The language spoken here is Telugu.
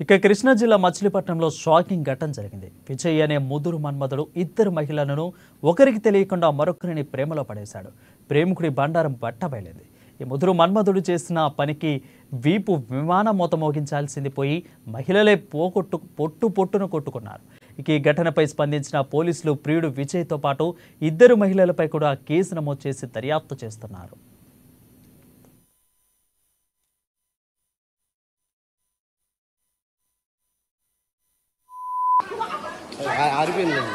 ఇక కృష్ణా జిల్లా మచిలీపట్నంలో షాకింగ్ ఘటన జరిగింది. విజయ్ అనే ముదురు మన్మధుడు ఇద్దరు మహిళలను ఒకరికి తెలియకుండా మరొకరిని ప్రేమలో పడేశాడు. ప్రేమికుడి బండారం బట్టబయలింది. ఈ ముదురు మన్మధుడు చేసిన పనికి వీపు విమానం మోత మోగించాల్సింది పోయి మహిళలే పొట్టును కొట్టుకున్నారు. ఇక ఈ ఘటనపై స్పందించిన పోలీసులు ప్రియుడు విజయ్తో పాటు ఇద్దరు మహిళలపై కూడా కేసు నమోదు చేసి దర్యాప్తు చేస్తున్నారు. ఆరిపోయిందండి.